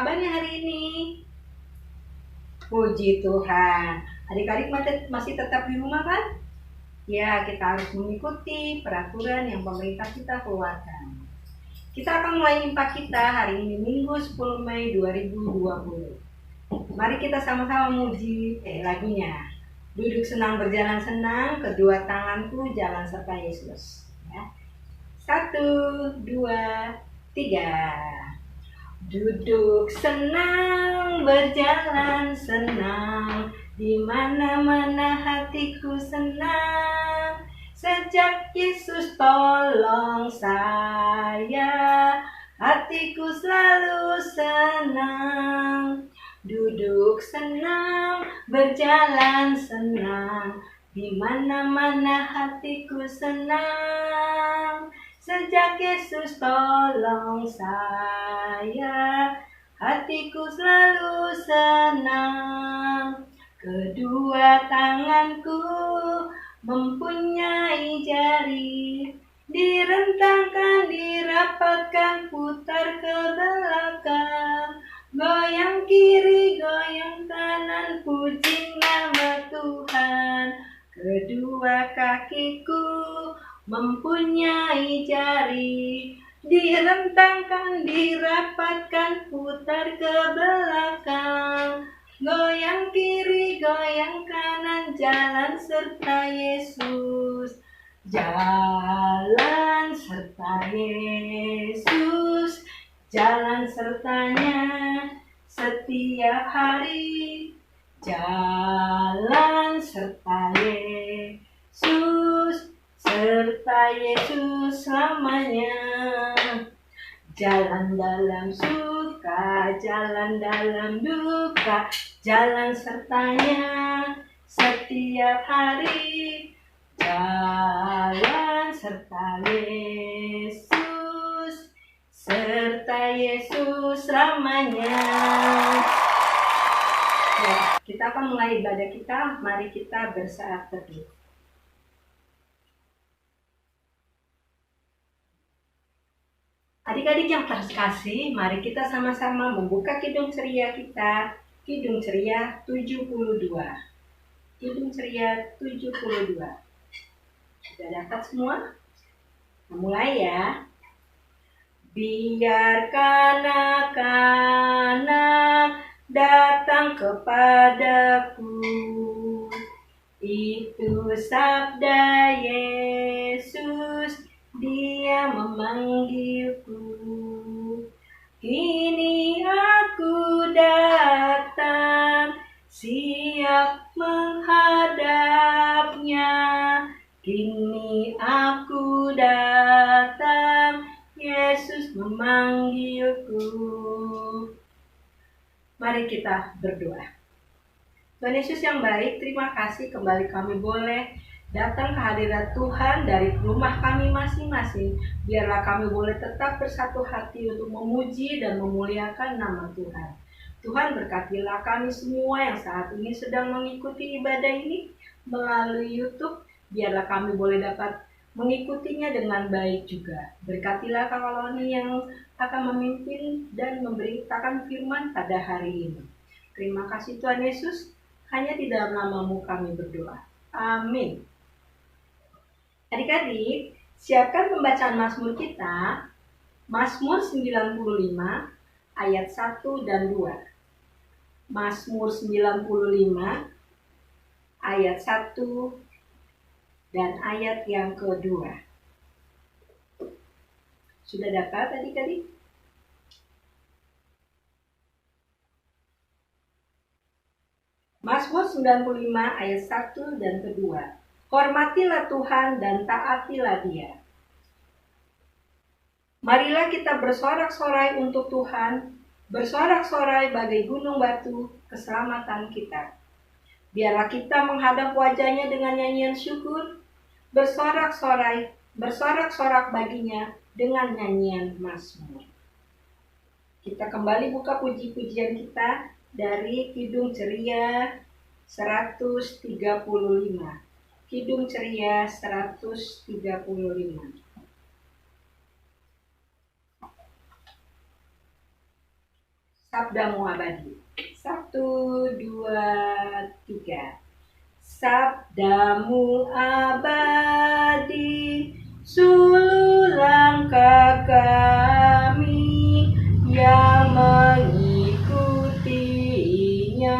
kabarnya hari ini? Puji Tuhan. Adik-adik masih tetap di rumah kan? Ya, kita harus mengikuti peraturan yang pemerintah kita keluarkan. Kita akan mulai impak kita hari ini Minggu 10 Mei 2020. Mari kita sama-sama muji lagunya. Duduk senang berjalan senang, kedua tanganku jalan serta Yesus. Ya. 1, 2, 3. Duduk senang, berjalan senang, di mana-mana hatiku senang. Sejak Yesus tolong saya, hatiku selalu senang. Duduk senang, berjalan senang, di mana-mana hatiku senang. Sejak Yesus tolong saya, hatiku selalu senang. Kedua tanganku mempunyai jari, direntangkan, dirapatkan, putar ke belakang. Goyang kiri, goyang kanan, puji nama Tuhan. Kedua kakiku mempunyai jari, direntangkan, dirapatkan, putar ke belakang. Goyang kiri, goyang kanan, jalan serta Yesus. Jalan serta Yesus, jalan sertanya setiap hari. Jalan serta Yesus, serta Yesus selamanya. Jalan dalam suka, jalan dalam duka, jalan sertanya setiap hari. Jalan serta Yesus, serta Yesus selamanya. Ya, kita akan mulai ibadah kita. Mari kita bersaat teduh. Adik-adik yang terkasih, mari kita sama-sama membuka Kidung Ceria kita. Kidung Ceria 72. Kidung Ceria 72. Sudah dapat semua? Nah, mulai ya. Biarkan anak-anak datang kepadaku. Itu sabda Yesus, Dia memanggilku. Kini aku datang, siap menghadapnya. Kini aku datang, Yesus memanggilku. Mari kita berdoa. Tuhan Yesus yang baik, terima kasih kembali kami boleh datang ke hadirat Tuhan dari rumah kami masing-masing. Biarlah kami boleh tetap bersatu hati untuk memuji dan memuliakan nama Tuhan. Tuhan berkatilah kami semua yang saat ini sedang mengikuti ibadah ini melalui YouTube. Biarlah kami boleh dapat mengikutinya dengan baik juga. Berkatilah Kak Loni yang akan memimpin dan memberitakan firman pada hari ini. Terima kasih Tuhan Yesus, hanya di dalam nama-Mu kami berdoa. Amin. Adik-adik, siapkan pembacaan Mazmur kita. Mazmur 95 ayat 1 dan 2. Mazmur 95 ayat 1 dan ayat yang kedua. Sudah dapat adik-adik? Mazmur 95 ayat 1 dan kedua. Hormatilah Tuhan dan taatilah Dia. Marilah kita bersorak-sorai untuk Tuhan, bersorak-sorai bagai gunung batu keselamatan kita. Biarlah kita menghadap wajah-Nya dengan nyanyian syukur, bersorak-sorai, bersorak-sorak baginya dengan nyanyian mazmur. Kita kembali buka puji-pujian kita dari Kidung Ceria 135. Kidung Ceria 135. Sabdamu abadi. 1, 2, 3. Sabdamu abadi, suluh langkah kami yang mengikutinya,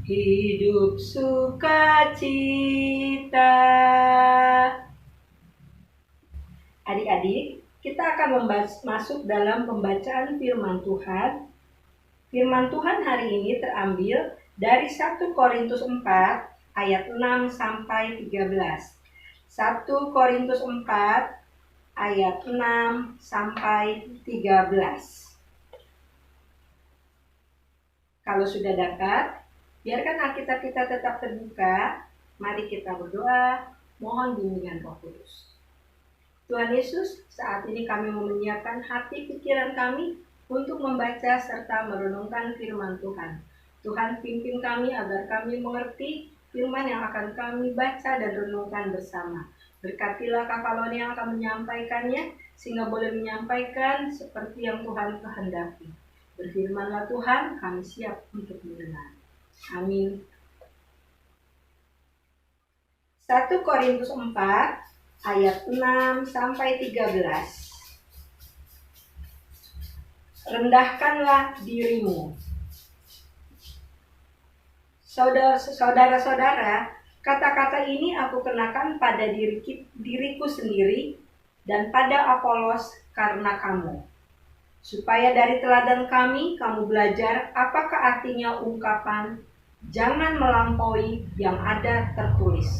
hidup sukacita. Adik-adik, kita akan masuk dalam pembacaan firman Tuhan. Firman Tuhan hari ini terambil dari 1 Korintus 4 ayat 6 sampai 13. 1 Korintus 4 ayat 6 sampai 13. Kalau sudah dapat, biarkan Alkitab kita tetap terbuka. Mari kita berdoa, mohon bimbingan Roh Kudus. Tuhan Yesus, saat ini kami mau menyiapkan hati pikiran kami untuk membaca serta merenungkan firman Tuhan. Tuhan pimpin kami agar kami mengerti firman yang akan kami baca dan renungkan bersama. Berkatilah Kak Kaloni yang akan menyampaikannya, sehingga boleh menyampaikan seperti yang Tuhan kehendaki. Berfirmanlah Tuhan, kami siap untuk mendengar. Amin. 1 Korintus 4 ayat 6 sampai 13. Rendahkanlah dirimu. Saudara-saudara, kata-kata ini aku kenakan pada diriku sendiri dan pada Apolos karena kamu, supaya dari teladan kami kamu belajar apakah artinya ungkapan jangan melampaui yang ada tertulis,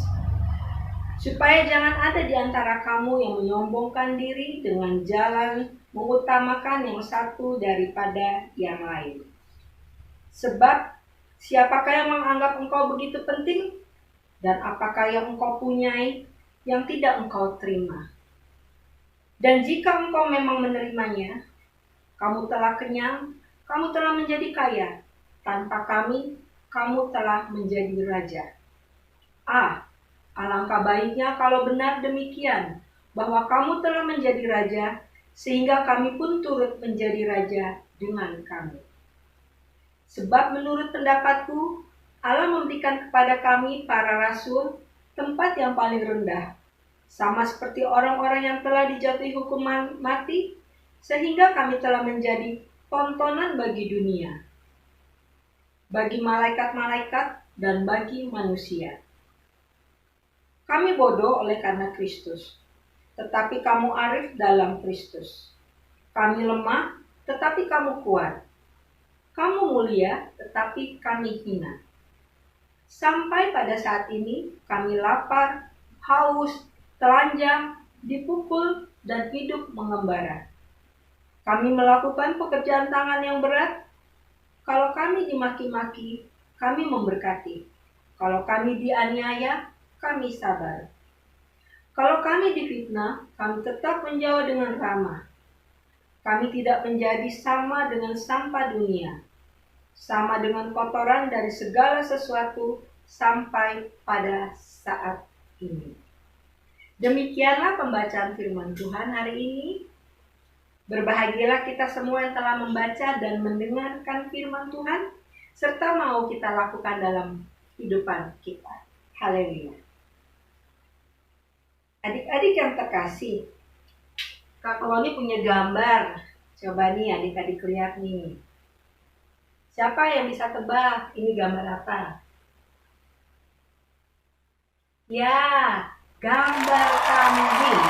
supaya jangan ada di antara kamu yang menyombongkan diri dengan jalan mengutamakan yang satu daripada yang lain. Sebab siapakah yang menganggap engkau begitu penting? Dan apakah yang engkau punyai yang tidak engkau terima? Dan jika engkau memang menerimanya, kamu telah kenyang, kamu telah menjadi kaya. Tanpa kami, kamu telah menjadi raja. Alangkah baiknya kalau benar demikian, bahwa kamu telah menjadi raja, sehingga kami pun turut menjadi raja dengan kamu. Sebab menurut pendapatku, Allah memberikan kepada kami para rasul tempat yang paling rendah, sama seperti orang-orang yang telah dijatuhi hukuman mati, sehingga kami telah menjadi tontonan bagi dunia, bagi malaikat-malaikat dan bagi manusia. Kami bodoh oleh karena Kristus, tetapi kamu arif dalam Kristus. Kami lemah, tetapi kamu kuat. Kamu mulia, tetapi kami hina. Sampai pada saat ini, kami lapar, haus, telanjang, dipukul, dan hidup mengembara. Kami melakukan pekerjaan tangan yang berat. Kalau kami dimaki-maki, kami memberkati. Kalau kami dianiaya, kami sabar. Kalau kami difitnah, kami tetap menjawab dengan ramah. Kami tidak menjadi sama dengan sampah dunia, sama dengan kotoran dari segala sesuatu sampai pada saat ini. Demikianlah pembacaan firman Tuhan hari ini. Berbahagialah kita semua yang telah membaca dan mendengarkan firman Tuhan, serta mau kita lakukan dalam kehidupan kita. Haleluya. Adik-adik yang terkasih, Kak Kaloni punya gambar. Coba nih adik-adik lihat nih. Siapa yang bisa tebak ini gambar apa? Ya, gambar kambing.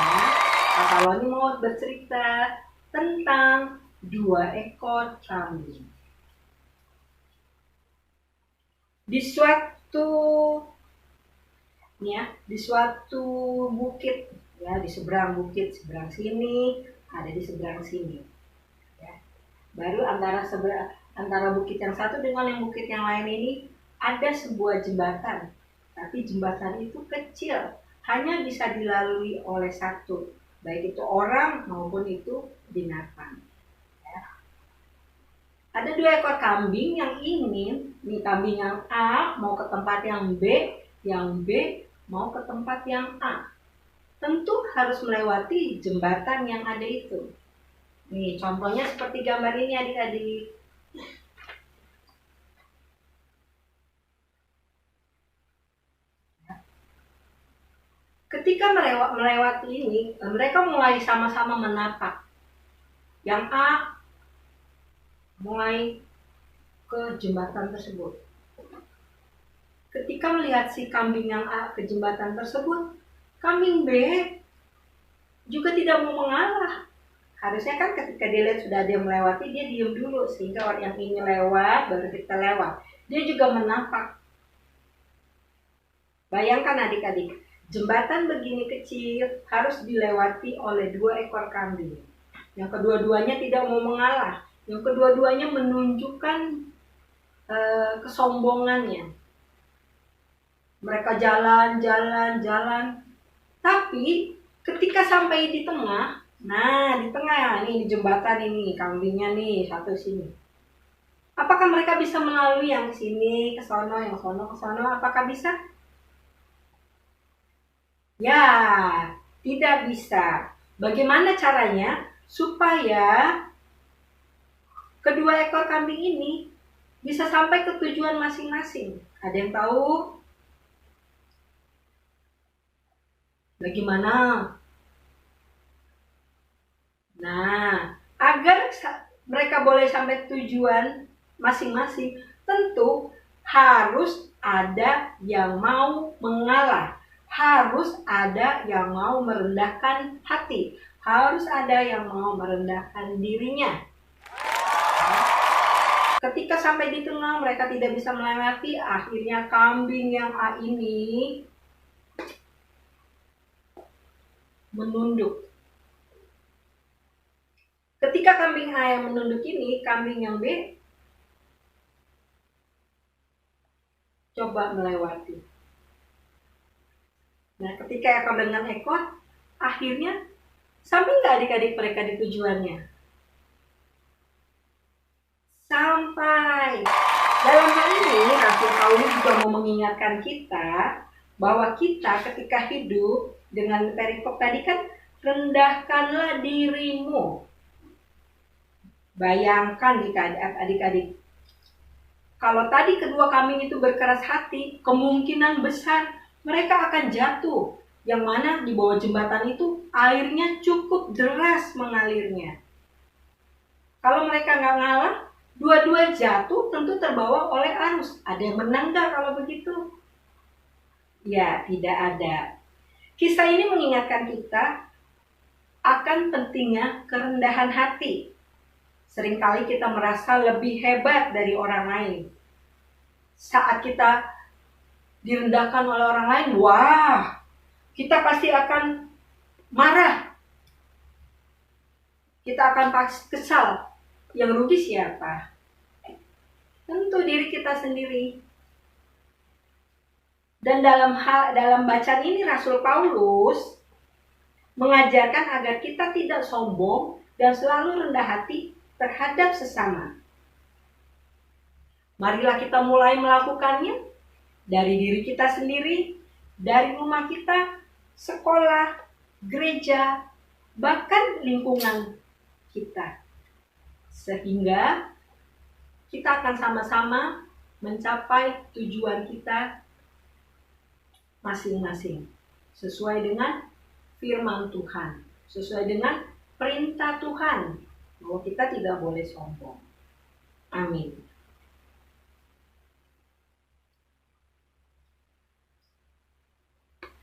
Nah, Kak Kaloni mau bercerita tentang 2 ekor kambing. Di suatu bukit, ya, di seberang bukit, seberang sini, ada di seberang sini. Ya. Baru antara bukit yang satu dengan yang bukit yang lain ini ada sebuah jembatan, tapi jembatan itu kecil, hanya bisa dilalui oleh satu, baik itu orang maupun itu binatang. Ya. Ada 2 ekor kambing yang ingin, nih kambing yang A mau ke tempat yang B, yang B mau ke tempat yang A. Tentu harus melewati jembatan yang ada itu. Nih, contohnya seperti gambar ini adik-adik. Ketika melewati ini, mereka mulai sama-sama menapak. Yang A mulai ke jembatan tersebut. Ketika melihat si kambing yang A ke jembatan tersebut, kambing B juga tidak mau mengalah. Harusnya kan ketika dia lihat sudah ada yang melewati, dia diam dulu sehingga orang yang ini lewat, baru kita lewat. Dia juga menapak. Bayangkan adik-adik, jembatan begini kecil harus dilewati oleh 2 ekor kambing. Yang kedua-duanya tidak mau mengalah. Yang kedua-duanya menunjukkan kesombongannya. Mereka jalan. Tapi ketika sampai di tengah, nah di tengah nih, di jembatan ini, kambingnya nih satu sini. Apakah mereka bisa melalui yang sini, ke sono, yang sono, ke sono? Apakah bisa? Ya, tidak bisa. Bagaimana caranya supaya kedua ekor kambing ini bisa sampai ke tujuan masing-masing? Ada yang tahu? Bagaimana? Nah, agar mereka boleh sampai tujuan masing-masing, tentu harus ada yang mau mengalah. Harus ada yang mau merendahkan hati. Harus ada yang mau merendahkan dirinya. Ketika sampai di tengah mereka tidak bisa melewati, akhirnya kambing yang A ini menunduk. Ketika kambing A yang menunduk ini, kambing yang B coba melewati. Nah, ketika ekor dengan ekor, akhirnya sampai nggak adik-adik mereka di tujuannya? Sampai. Dalam hal ini, Rasul Paulus juga mau mengingatkan kita bahwa kita ketika hidup dengan perikop tadi kan, rendahkanlah dirimu. Bayangkan adik-adik, kalau tadi kedua kambing itu berkeras hati, kemungkinan besar mereka akan jatuh. Yang mana di bawah jembatan itu airnya cukup deras mengalirnya. Kalau mereka nggak ngalah, dua-dua jatuh tentu terbawa oleh arus. Ada yang menang nggak kalau begitu? Ya, tidak ada. Kisah ini mengingatkan kita akan pentingnya kerendahan hati. Seringkali kita merasa lebih hebat dari orang lain. Saat kita direndahkan oleh orang lain, wah, kita pasti akan marah. Kita akan pasti kesal. Yang rugi siapa? Tentu diri kita sendiri. Dan dalam bacaan ini Rasul Paulus mengajarkan agar kita tidak sombong dan selalu rendah hati terhadap sesama. Marilah kita mulai melakukannya dari diri kita sendiri, dari rumah kita, sekolah, gereja, bahkan lingkungan kita. Sehingga kita akan sama-sama mencapai tujuan kita masing-masing. Sesuai dengan firman Tuhan. Sesuai dengan perintah Tuhan. Bahwa kita tidak boleh sombong. Amin.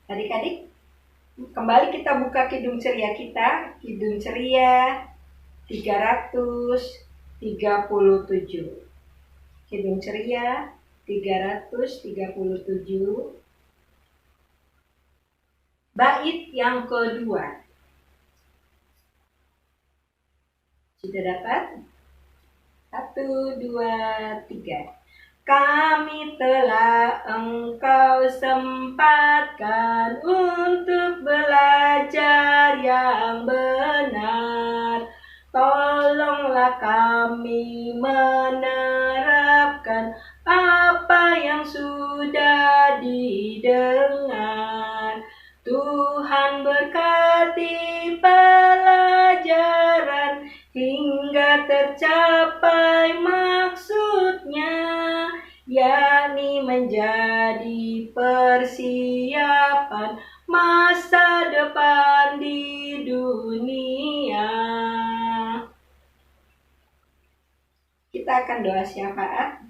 Adik-adik, kembali kita buka Kidung Ceria kita. Kidung Ceria 337. Kidung Ceria 337. Bait yang kedua. Sudah dapat? 1, 2, 3. Kami telah Engkau sempatkan untuk belajar yang benar. Tolonglah kami menerapkan apa yang sudah didengar. Tuhan berkati pelajaran menjadi persiapan masa depan di dunia. Kita akan doa syafaat.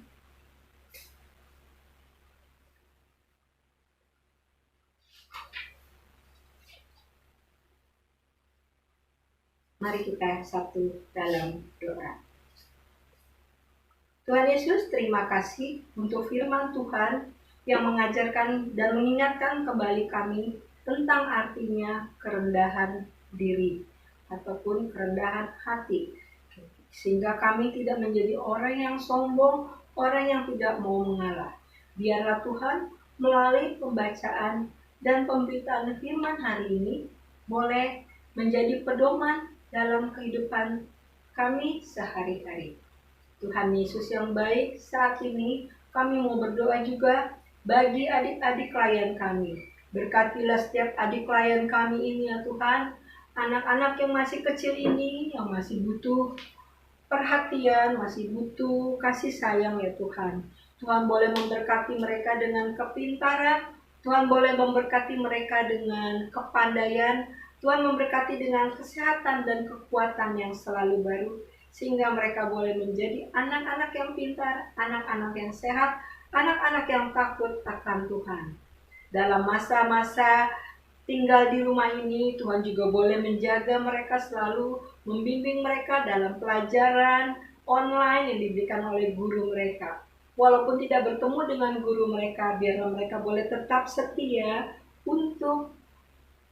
Mari kita satu dalam doa. Tuhan Yesus, terima kasih untuk firman Tuhan yang mengajarkan dan mengingatkan kembali kami tentang artinya kerendahan diri ataupun kerendahan hati. Sehingga kami tidak menjadi orang yang sombong, orang yang tidak mau mengalah. Biarlah Tuhan melalui pembacaan dan pemberitaan firman hari ini boleh menjadi pedoman dalam kehidupan kami sehari-hari. Tuhan Yesus yang baik, saat ini kami mau berdoa juga bagi adik-adik klien kami. Berkatilah setiap adik klien kami ini ya Tuhan. Anak-anak yang masih kecil ini, yang masih butuh perhatian, masih butuh kasih sayang ya Tuhan. Tuhan boleh memberkati mereka dengan kepintaran, Tuhan boleh memberkati mereka dengan kepandaian, Tuhan memberkati dengan kesehatan dan kekuatan yang selalu baru, sehingga mereka boleh menjadi anak-anak yang pintar, anak-anak yang sehat, anak-anak yang takut akan Tuhan. Dalam masa-masa tinggal di rumah ini, Tuhan juga boleh menjaga mereka selalu, membimbing mereka dalam pelajaran online yang diberikan oleh guru mereka. Walaupun tidak bertemu dengan guru mereka, biarlah mereka boleh tetap setia untuk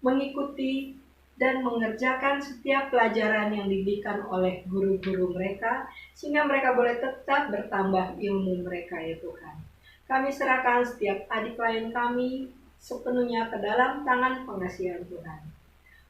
mengikuti dan mengerjakan setiap pelajaran yang diberikan oleh guru-guru mereka, sehingga mereka boleh tetap bertambah ilmu mereka ya Tuhan. Kami serahkan setiap adik klien kami sepenuhnya ke dalam tangan pengasihan Tuhan.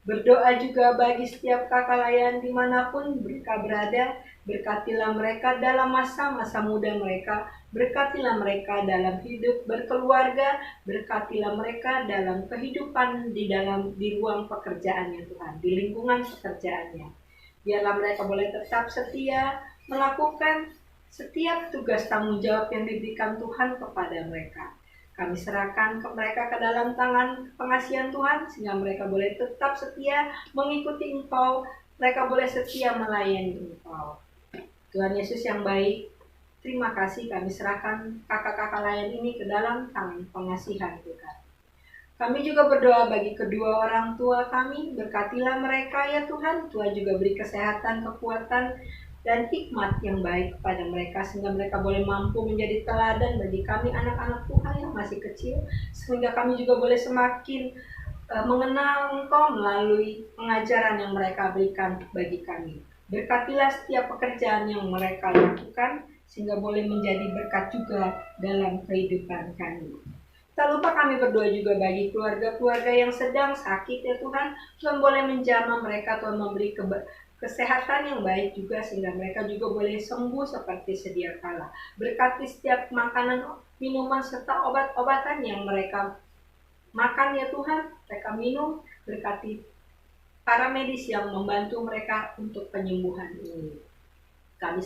Berdoa juga bagi setiap kakak layan dimanapun mereka berada, berkatilah mereka dalam masa-masa muda mereka, berkatilah mereka dalam hidup berkeluarga, berkatilah mereka dalam kehidupan di ruang pekerjaannya Tuhan, di lingkungan pekerjaannya. Biarlah mereka boleh tetap setia melakukan setiap tugas tanggung jawab yang diberikan Tuhan kepada mereka. Kami serahkan ke mereka ke dalam tangan pengasihan Tuhan, sehingga mereka boleh tetap setia mengikuti Engkau, mereka boleh setia melayani Engkau. Tuhan Yesus yang baik, terima kasih kami serahkan kakak-kakak layan ini ke dalam tangan pengasihan Tuhan. Kami juga berdoa bagi kedua orang tua kami, berkatilah mereka ya Tuhan, Tuhan juga beri kesehatan, kekuatan, dan hikmat yang baik kepada mereka, sehingga mereka boleh mampu menjadi teladan bagi kami anak-anak Tuhan yang masih kecil, sehingga kami juga boleh semakin mengenal Engkau melalui pengajaran yang mereka berikan bagi kami. Berkatilah setiap pekerjaan yang mereka lakukan, sehingga boleh menjadi berkat juga dalam kehidupan kami. Tak lupa kami berdoa juga bagi keluarga-keluarga yang sedang sakit ya Tuhan. Tuhan boleh menjamah mereka, Tuhan memberi kesehatan yang baik juga, sehingga mereka juga boleh sembuh seperti sedia kala. Berkati setiap makanan, minuman, serta obat-obatan yang mereka makan ya Tuhan, mereka minum. Berkati para medis yang membantu mereka untuk penyembuhan ini. Kami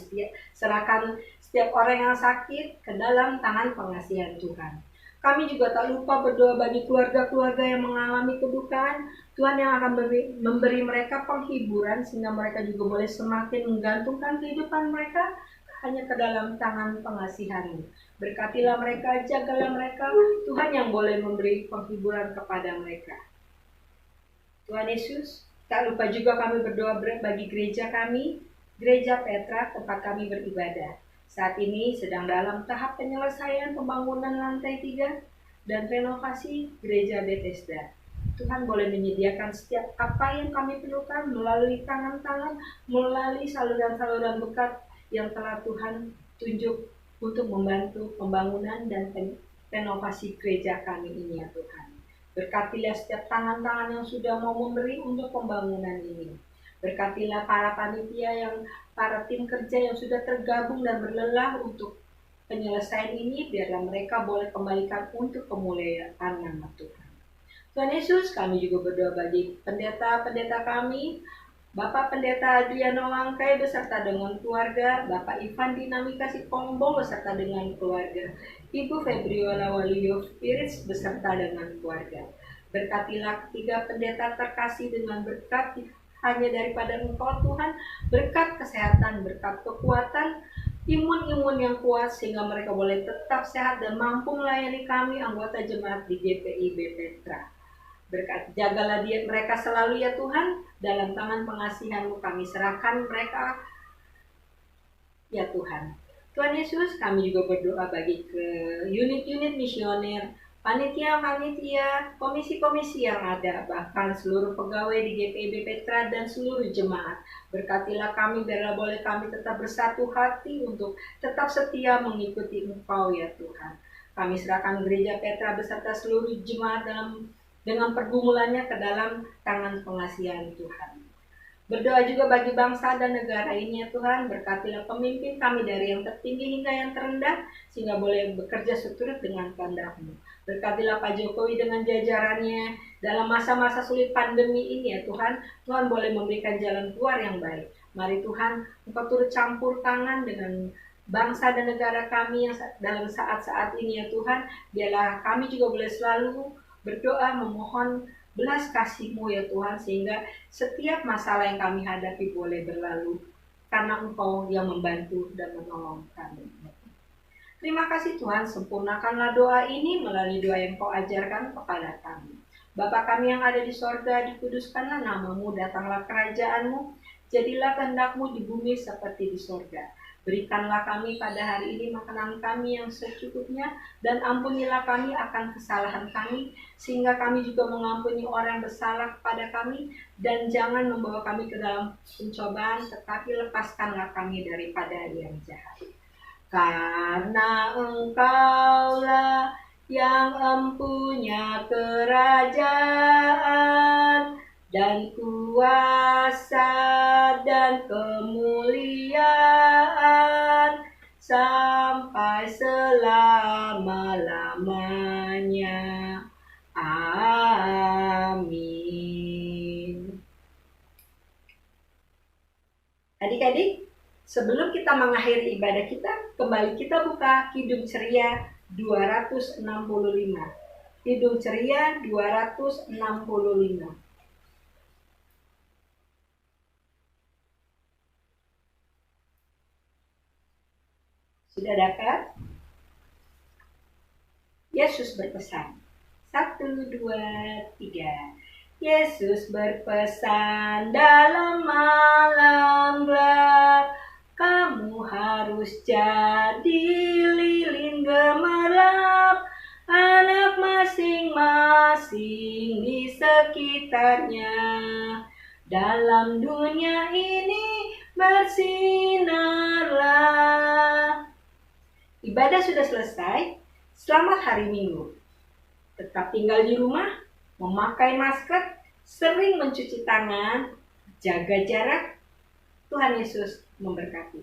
serahkan setiap orang yang sakit ke dalam tangan pengasihan Tuhan. Kami juga tak lupa berdoa bagi keluarga-keluarga yang mengalami kedukaan. Tuhan yang akan memberi mereka penghiburan, sehingga mereka juga boleh semakin menggantungkan kehidupan mereka hanya ke dalam tangan pengasihan-Mu. Berkatilah mereka, jagalah mereka, Tuhan yang boleh memberi penghiburan kepada mereka. Tuhan Yesus, tak lupa juga kami berdoa bagi gereja kami, Gereja Petra, tempat kami beribadah. Saat ini sedang dalam tahap penyelesaian pembangunan lantai 3 dan renovasi gereja Bethesda. Tuhan boleh menyediakan setiap apa yang kami perlukan melalui tangan-tangan, melalui saluran-saluran berkat yang telah Tuhan tunjuk untuk membantu pembangunan dan renovasi gereja kami ini ya Tuhan. Berkatilah setiap tangan-tangan yang sudah mau memberi untuk pembangunan ini. Berkatilah para panitia para tim kerja yang sudah tergabung dan berlelah untuk penyelesaian ini, biarlah mereka boleh kembalikan untuk kemuliaan nama Tuhan. Tuhan Yesus, kami juga berdoa bagi pendeta-pendeta kami, Bapak Pendeta Adriano Wangkai beserta dengan keluarga, Bapak Ivan Dinamika Sipongbo beserta dengan keluarga, Ibu Febriola Waluyo Spirits beserta dengan keluarga. Berkatilah ketiga pendeta terkasih dengan berkat hanya daripada Engkau Tuhan, berkat kesehatan, berkat kekuatan, imun yang kuat sehingga mereka boleh tetap sehat dan mampu melayani kami anggota jemaat di GPIB Petra. Berkat jagalah mereka selalu ya Tuhan, dalam tangan pengasihan-Mu kami serahkan mereka ya Tuhan. Tuhan Yesus, kami juga berdoa bagi ke unit-unit misioner, panitia-panitia, komisi-komisi yang ada, bahkan seluruh pegawai di GPIB Petra dan seluruh jemaat. Berkatilah kami, biarlah boleh kami tetap bersatu hati untuk tetap setia mengikuti Engkau ya Tuhan. Kami serahkan gereja Petra beserta seluruh jemaat dengan pergumulannya ke dalam tangan pengasihan Tuhan. Berdoa juga bagi bangsa dan negara ini ya Tuhan, berkatilah pemimpin kami dari yang tertinggi hingga yang terendah, sehingga boleh bekerja seturut dengan kehendak-Mu. Berkatilah Pak Jokowi dengan jajarannya dalam masa-masa sulit pandemi ini ya Tuhan, Tuhan boleh memberikan jalan keluar yang baik. Mari Tuhan, Engkau turut campur tangan dengan bangsa dan negara kami yang dalam saat-saat ini ya Tuhan, biarlah kami juga boleh selalu berdoa memohon belas kasih-Mu ya Tuhan, sehingga setiap masalah yang kami hadapi boleh berlalu karena Engkau yang membantu dan menolong kami. Terima kasih Tuhan, sempurnakanlah doa ini melalui doa yang Kau ajarkan kepada kami. Bapa kami yang ada di sorga, dikuduskanlah nama-Mu, datanglah kerajaan-Mu, jadilah kehendak-Mu di bumi seperti di sorga. Berikanlah kami pada hari ini makanan kami yang secukupnya, dan ampunilah kami akan kesalahan kami, sehingga kami juga mengampuni orang yang bersalah kepada kami, dan jangan membawa kami ke dalam pencobaan, tetapi lepaskanlah kami daripada yang jahat. Karena Engkaulah yang empunya kerajaan, dan kuasa dan kemuliaan sampai selama-lamanya. Amin. Adik-adik, sebelum kita mengakhiri ibadah kita, kembali kita buka Kidung Ceria 265. Kidung Ceria 265. Sudah dapat? Yesus berpesan. 1, 2, 3. Yesus berpesan dalam malam gelap, kamu harus jadi lilin gemerlap, anak masing-masing di sekitarnya. Dalam dunia ini bersinarlah. Ibadah sudah selesai. Selamat hari Minggu. Tetap tinggal di rumah, memakai masker, sering mencuci tangan, jaga jarak. Tuhan Yesus memberkati.